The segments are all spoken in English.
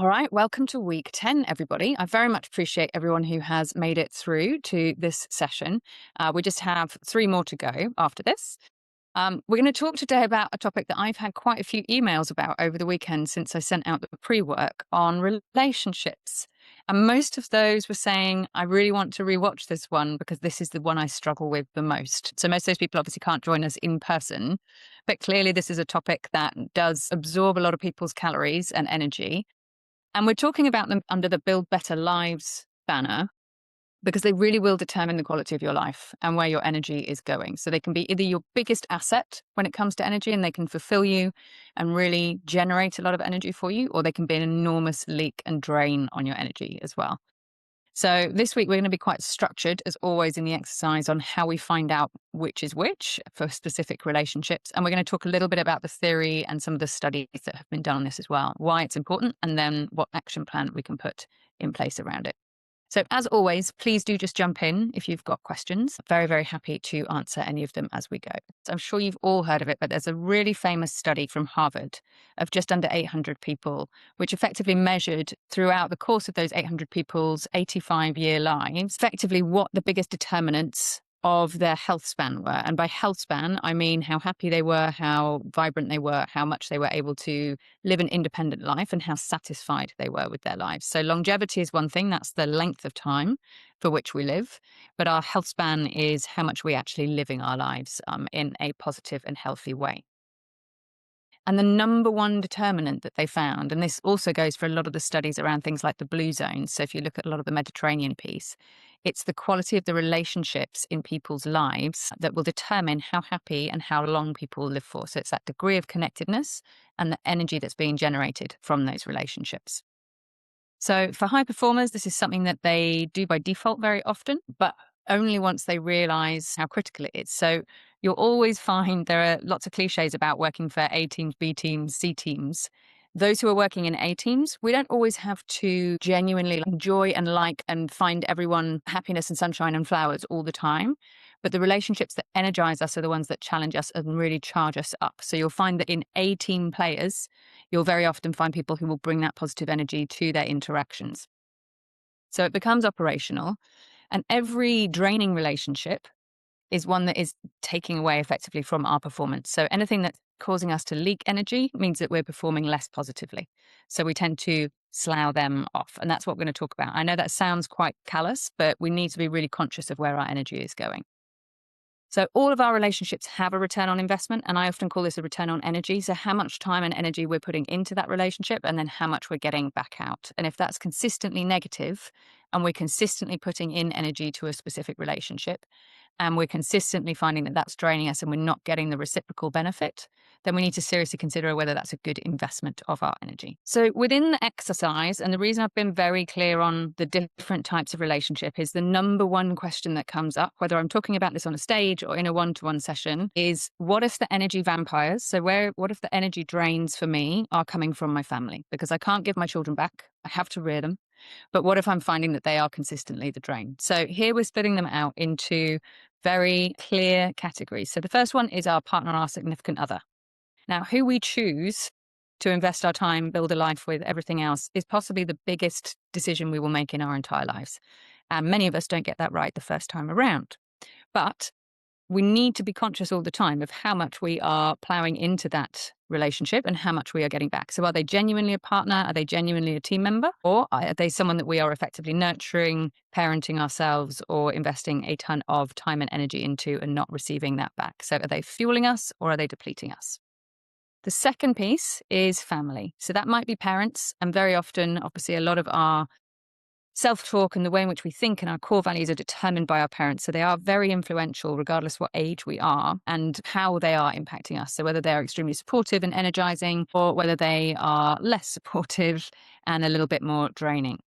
right, welcome to week 10, everybody. I very much appreciate everyone who has made it through to this session. We just have 3 more to go after this. We're going to talk today about a topic that I've had quite a few emails about over the weekend since I sent out the pre-work on relationships. And most of those were saying, I really want to rewatch this one because this is the one I struggle with the most. So most of those people obviously can't join us in person, but clearly this is a topic that does absorb a lot of people's calories and energy. And we're talking about them under the Build Better Lives banner because they really will determine the quality of your life and where your energy is going. So they can be either your biggest asset when it comes to energy and they can fulfill you and really generate a lot of energy for you, or they can be an enormous leak and drain on your energy as well. So this week, we're going to be quite structured, as always, in the exercise on how we find out which is which for specific relationships. And we're going to talk a little bit about the theory and some of the studies that have been done on this as well, why it's important, and then what action plan we can put in place around it. So as always, please do just jump in if you've got questions. Very, very happy to answer any of them as we go. So I'm sure you've all heard of it, but there's a really famous study from Harvard of just under 800 people, which effectively measured throughout the course of those 800 people's 85-year lives, effectively what the biggest determinants of their health span were. And by health span, I mean how happy they were, how vibrant they were, how much they were able to live an independent life, and how satisfied they were with their lives. So longevity is one thing, that's the length of time for which we live. But our health span is how much we actually living our lives in a positive and healthy way. And the number one determinant that they found, and this also goes for a lot of the studies around things like the blue zones. So if you look at a lot of the Mediterranean piece, it's the quality of the relationships in people's lives that will determine how happy and how long people will live for. So it's that degree of connectedness and the energy that's being generated from those relationships. So for high performers, this is something that they do by default very often, but only once they realize how critical it is. So you'll always find there are lots of cliches about working for A teams, B teams, C teams. Those who are working in A teams, we don't always have to genuinely enjoy and like and find everyone happiness and sunshine and flowers all the time. But the relationships that energize us are the ones that challenge us and really charge us up. So you'll find that in A team players, you'll very often find people who will bring that positive energy to their interactions. So it becomes operational. And every draining relationship is one that is taking away effectively from our performance. So anything that's causing us to leak energy means that we're performing less positively. So we tend to slough them off. And that's what we're going to talk about. I know that sounds quite callous, but we need to be really conscious of where our energy is going. So all of our relationships have a return on investment, and I often call this a return on energy. So how much time and energy we're putting into that relationship and then how much we're getting back out. And if that's consistently negative and we're consistently putting in energy to a specific relationship and we're consistently finding that that's draining us and we're not getting the reciprocal benefit, then we need to seriously consider whether that's a good investment of our energy. So within the exercise, and the reason I've been very clear on the different types of relationship is the number one question that comes up, whether I'm talking about this on a stage or in a one-to-one session, is what if the energy vampires, so what if the energy drains for me are coming from my family? Because I can't give my children back. I have to rear them. But what if I'm finding that they are consistently the drain? So here we're splitting them out into very clear categories. So the first one is our partner, our significant other. Now, who we choose to invest our time, build a life with, everything else, is possibly the biggest decision we will make in our entire lives. And many of us don't get that right the first time around. But we need to be conscious all the time of how much we are plowing into that relationship and how much we are getting back. So are they genuinely a partner? Are they genuinely a team member? Or are they someone that we are effectively nurturing, parenting ourselves, or investing a ton of time and energy into and not receiving that back? So are they fueling us or are they depleting us? The second piece is family. So that might be parents. And very often, obviously, a lot of our self-talk and the way in which we think and our core values are determined by our parents. So they are very influential regardless what age we are and how they are impacting us. So whether they're extremely supportive and energizing or whether they are less supportive and a little bit more draining.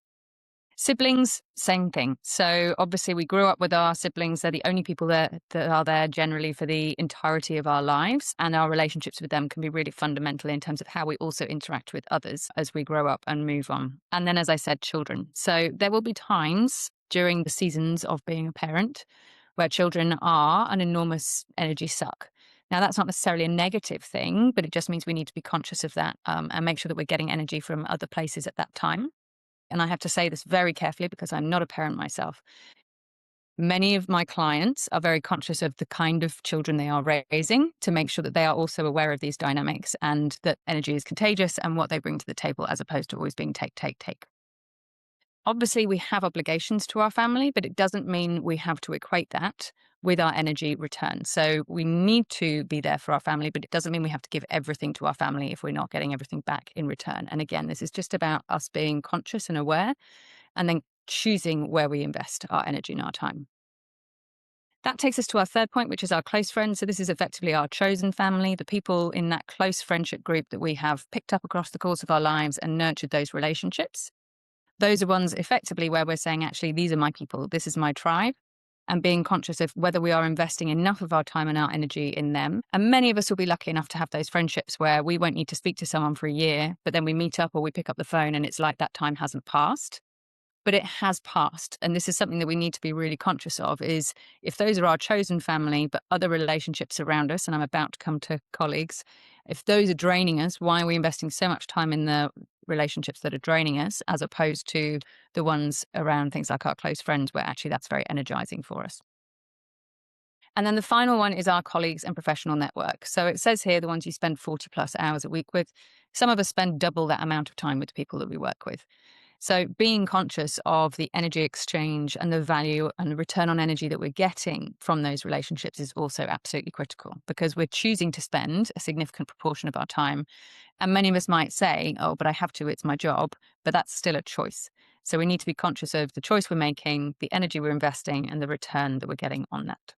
Siblings, same thing. So obviously we grew up with our siblings. They're the only people that are there generally for the entirety of our lives. And our relationships with them can be really fundamental in terms of how we also interact with others as we grow up and move on. And then, as I said, children. So there will be times during the seasons of being a parent where children are an enormous energy suck. Now, that's not necessarily a negative thing, but it just means we need to be conscious of that and make sure that we're getting energy from other places at that time. And I have to say this very carefully because I'm not a parent myself. Many of my clients are very conscious of the kind of children they are raising to make sure that they are also aware of these dynamics and that energy is contagious and what they bring to the table as opposed to always being take, take, take. Obviously, we have obligations to our family, but it doesn't mean we have to equate that with our energy return. So we need to be there for our family, but it doesn't mean we have to give everything to our family if we're not getting everything back in return. And again, this is just about us being conscious and aware and then choosing where we invest our energy and our time. That takes us to our third point, which is our close friends. So this is effectively our chosen family, the people in that close friendship group that we have picked up across the course of our lives and nurtured those relationships. Those are ones effectively where we're saying, actually, these are my people, this is my tribe, and being conscious of whether we are investing enough of our time and our energy in them. And many of us will be lucky enough to have those friendships where we won't need to speak to someone for a year, but then we meet up or we pick up the phone and it's like that time hasn't passed. But it has passed. And this is something that we need to be really conscious of is if those are our chosen family, but other relationships around us, and I'm about to come to colleagues, if those are draining us, why are we investing so much time in the relationships that are draining us as opposed to the ones around things like our close friends where actually that's very energizing for us? And then the final one is our colleagues and professional network. So it says here the ones you spend 40 plus hours a week with. Some of us spend double that amount of time with the people that we work with. So being conscious of the energy exchange and the value and the return on energy that we're getting from those relationships is also absolutely critical because we're choosing to spend a significant proportion of our time. And many of us might say, oh, but I have to, it's my job, but that's still a choice. So we need to be conscious of the choice we're making, the energy we're investing, and the return that we're getting on that.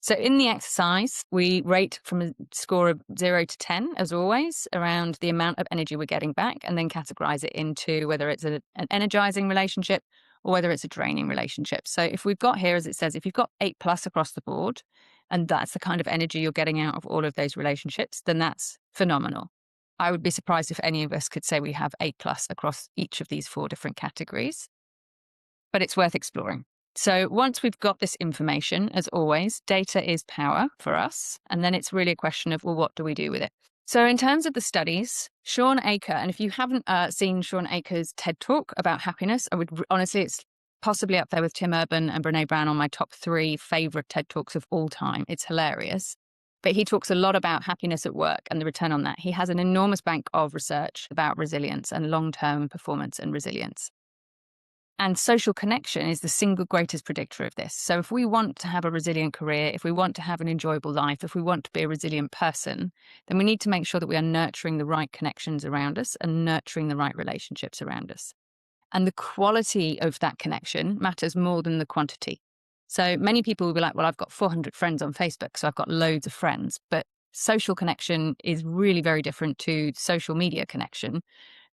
So in the exercise, we rate from a score of 0 to 10, as always, around the amount of energy we're getting back, and then categorize it into whether it's an energizing relationship or whether it's a draining relationship. So if we've got here, as it says, if you've got 8 plus across the board, and that's the kind of energy you're getting out of all of those relationships, then that's phenomenal. I would be surprised if any of us could say we have 8 plus across each of these 4 different categories, but it's worth exploring. So once we've got this information, as always, data is power for us. And then it's really a question of, well, what do we do with it? So in terms of the studies, Sean Aker, and if you haven't seen Sean Aker's TED Talk about happiness, I would honestly, it's possibly up there with Tim Urban and Brene Brown on my top 3 favorite TED Talks of all time. It's hilarious. But he talks a lot about happiness at work and the return on that. He has an enormous bank of research about resilience and long-term performance and resilience. And social connection is the single greatest predictor of this. So if we want to have a resilient career, if we want to have an enjoyable life, if we want to be a resilient person, then we need to make sure that we are nurturing the right connections around us and nurturing the right relationships around us. And the quality of that connection matters more than the quantity. So many people will be like, well, I've got 400 friends on Facebook, so I've got loads of friends. But social connection is really very different to social media connection.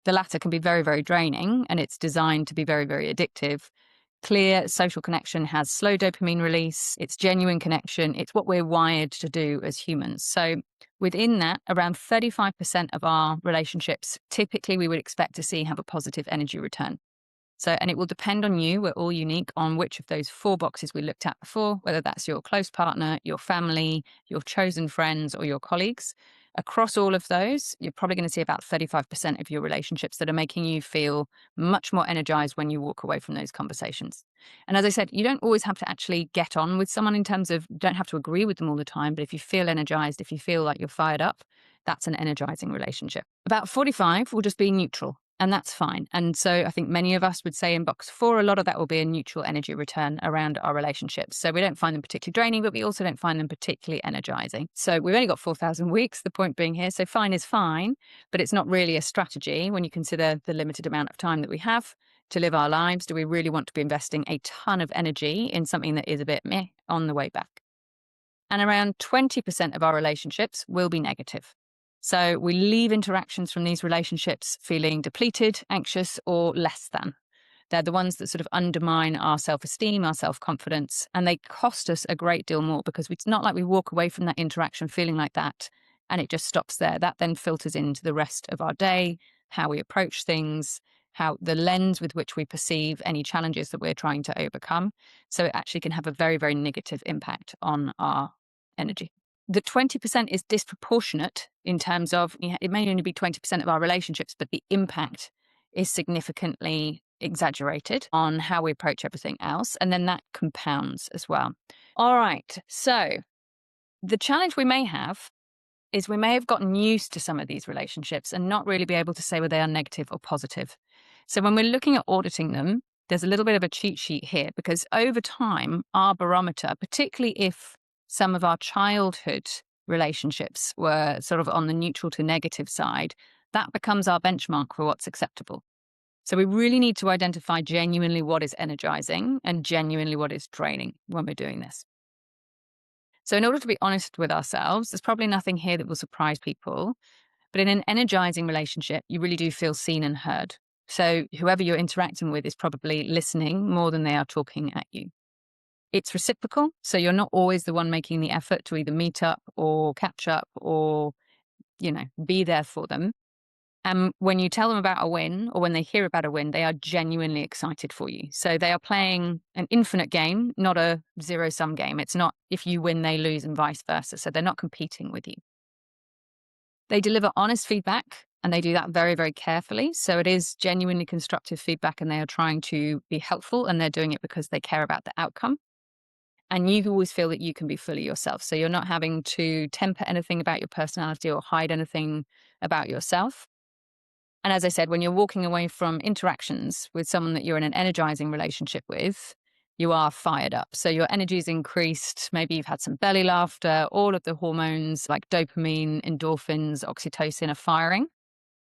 The latter can be very, very draining, and it's designed to be very, very addictive. Clear social connection has slow dopamine release. It's genuine connection. It's what we're wired to do as humans. So within that, around 35% of our relationships, typically we would expect to see have a positive energy return. So, and it will depend on you. We're all unique on which of those 4 boxes we looked at before, whether that's your close partner, your family, your chosen friends, or your colleagues. Across all of those, you're probably going to see about 35% of your relationships that are making you feel much more energized when you walk away from those conversations. And as I said, you don't always have to actually get on with someone in terms of, you don't have to agree with them all the time, but if you feel energized, if you feel like you're fired up, that's an energizing relationship. About 45 will just be neutral. And that's fine. And so I think many of us would say in box 4, a lot of that will be a neutral energy return around our relationships. So we don't find them particularly draining, but we also don't find them particularly energizing. So we've only got 4,000 weeks, the point being here. So fine is fine, but it's not really a strategy when you consider the limited amount of time that we have to live our lives. Do we really want to be investing a ton of energy in something that is a bit meh on the way back? And around 20% of our relationships will be negative. So we leave interactions from these relationships feeling depleted, anxious, or less than. They're the ones that sort of undermine our self-esteem, our self-confidence, and they cost us a great deal more because it's not like we walk away from that interaction feeling like that and it just stops there. That then filters into the rest of our day, how we approach things, how the lens with which we perceive any challenges that we're trying to overcome. So it actually can have a very, very negative impact on our energy. the 20% is disproportionate in terms of, it may only be 20% of our relationships, but the impact is significantly exaggerated on how we approach everything else. And then that compounds as well. All right. So the challenge we may have is we may have gotten used to some of these relationships and not really be able to say whether they are negative or positive. So when we're looking at auditing them, there's a little bit of a cheat sheet here, because over time, our barometer, particularly if some of our childhood relationships were sort of on the neutral to negative side, that becomes our benchmark for what's acceptable. So we really need to identify genuinely what is energizing and genuinely what is draining when we're doing this. So in order to be honest with ourselves, there's probably nothing here that will surprise people. But in an energizing relationship, you really do feel seen and heard. So whoever you're interacting with is probably listening more than they are talking at you. It's reciprocal. So you're not always the one making the effort to either meet up or catch up or, be there for them. And when you tell them about a win, or when they hear about a win, they are genuinely excited for you. So they are playing an infinite game, not a zero-sum game. It's not if you win, they lose, and vice versa. So they're not competing with you. They deliver honest feedback, and they do that very, very carefully. So it is genuinely constructive feedback, and they are trying to be helpful, and they're doing it because they care about the outcome. And you always feel that you can be fully yourself. So you're not having to temper anything about your personality or hide anything about yourself. And as I said, when you're walking away from interactions with someone that you're in an energizing relationship with, you are fired up. So your energy is increased. Maybe you've had some belly laughter. All of the hormones like dopamine, endorphins, oxytocin are firing.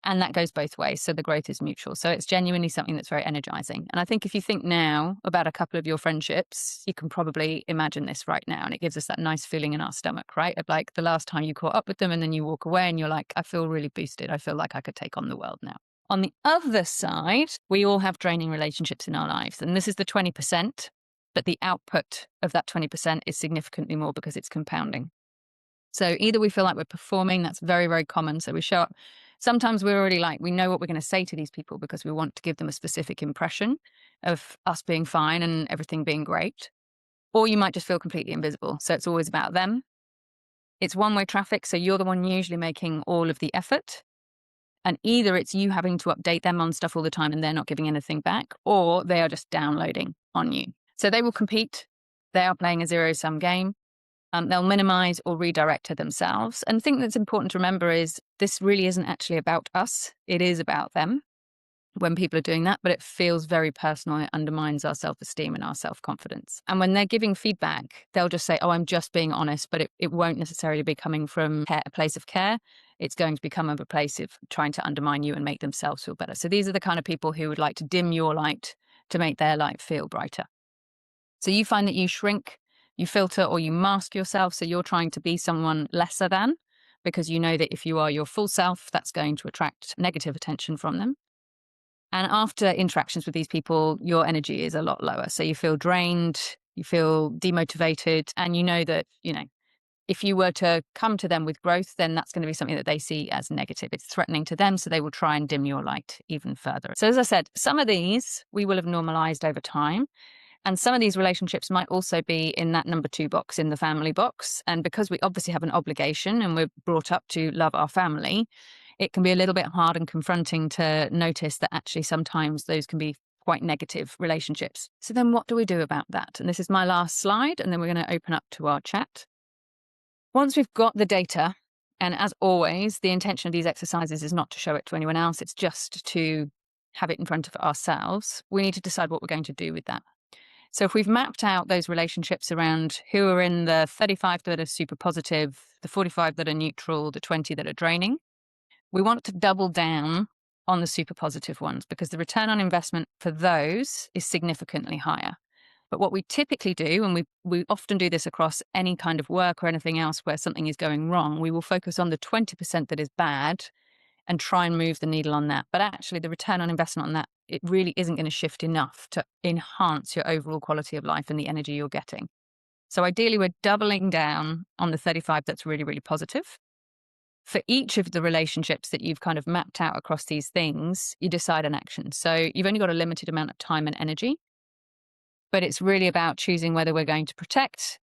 And that goes both ways. So the growth is mutual. So it's genuinely something that's very energizing. And I think if you think now about a couple of your friendships, you can probably imagine this right now. And it gives us that nice feeling in our stomach, right? Of like the last time you caught up with them and then you walk away and you're like, I feel really boosted. I feel like I could take on the world now. On the other side, we all have draining relationships in our lives. And this is the 20%, but the output of that 20% is significantly more because it's compounding. So either we feel like we're performing, that's very, very common. So we show up. Sometimes we're already like, we know what we're going to say to these people because we want to give them a specific impression of us being fine and everything being great. Or you might just feel completely invisible. So it's always about them. It's one-way traffic. So you're the one usually making all of the effort. And either it's you having to update them on stuff all the time and they're not giving anything back, or they are just downloading on you. So they will compete. They are playing a zero-sum game. They'll minimize or redirect to themselves. And the thing that's important to remember is this really isn't actually about us. It is about them when people are doing that, but it feels very personal. It undermines our self-esteem and our self-confidence. And when they're giving feedback, they'll just say, oh, I'm just being honest, but it won't necessarily be coming from a place of care. It's going to become a place of trying to undermine you and make themselves feel better. So these are the kind of people who would like to dim your light to make their light feel brighter. So you find that you shrink, you filter, or you mask yourself. So you're trying to be someone lesser than, because you know that if you are your full self, that's going to attract negative attention from them. And after interactions with these people, your energy is a lot lower. So you feel drained, you feel demotivated, and you know that, if you were to come to them with growth, then that's going to be something that they see as negative. It's threatening to them, so they will try and dim your light even further. So as I said, some of these we will have normalized over time. And some of these relationships might also be in that number 2 box, in the family box. And because we obviously have an obligation and we're brought up to love our family, it can be a little bit hard and confronting to notice that actually sometimes those can be quite negative relationships. So then what do we do about that? And this is my last slide, and then we're going to open up to our chat. Once we've got the data, and as always, the intention of these exercises is not to show it to anyone else, it's just to have it in front of ourselves, we need to decide what we're going to do with that. So if we've mapped out those relationships around who are in the 35 that are super positive, the 45 that are neutral, the 20 that are draining, we want to double down on the super positive ones because the return on investment for those is significantly higher. But what we typically do, and we often do this across any kind of work or anything else where something is going wrong, we will focus on the 20% that is bad and try and move the needle on that. But actually the return on investment on that, it really isn't going to shift enough to enhance your overall quality of life and the energy you're getting. So ideally, we're doubling down on the 35 that's really, really positive. For each of the relationships that you've kind of mapped out across these things, you decide an action. So you've only got a limited amount of time and energy, but it's really about choosing whether we're going to protect,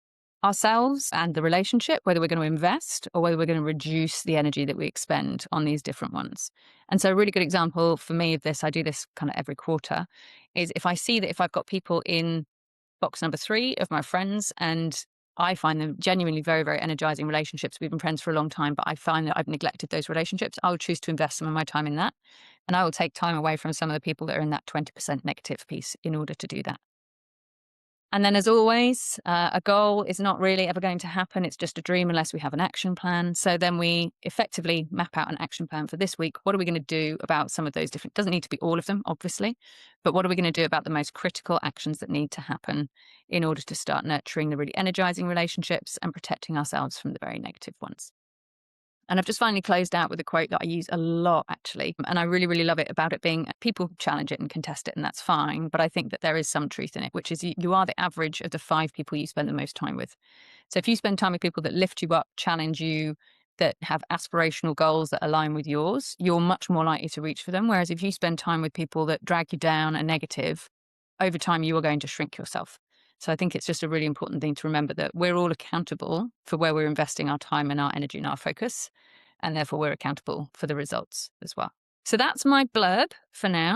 ourselves and the relationship, whether we're going to invest or whether we're going to reduce the energy that we expend on these different ones. And so, a really good example for me of this, I do this kind of every quarter, is if I see that if I've got people in box number 3 of my friends and I find them genuinely very, very energizing relationships. We've been friends for a long time, but I find that I've neglected those relationships. I will choose to invest some of my time in that. And I will take time away from some of the people that are in that 20% negative piece in order to do that. And then, as always, a goal is not really ever going to happen. It's just a dream unless we have an action plan. So then we effectively map out an action plan for this week. What are we going to do about some of those different, doesn't need to be all of them, obviously, but what are we going to do about the most critical actions that need to happen in order to start nurturing the really energizing relationships and protecting ourselves from the very negative ones? And I've just finally closed out with a quote that I use a lot, actually. And I really, really love it about it being people challenge it and contest it, and that's fine. But I think that there is some truth in it, which is you are the average of the 5 people you spend the most time with. So if you spend time with people that lift you up, challenge you, that have aspirational goals that align with yours, you're much more likely to reach for them. Whereas if you spend time with people that drag you down and negative, over time you are going to shrink yourself. So I think it's just a really important thing to remember that we're all accountable for where we're investing our time and our energy and our focus. And therefore we're accountable for the results as well. So that's my blurb for now.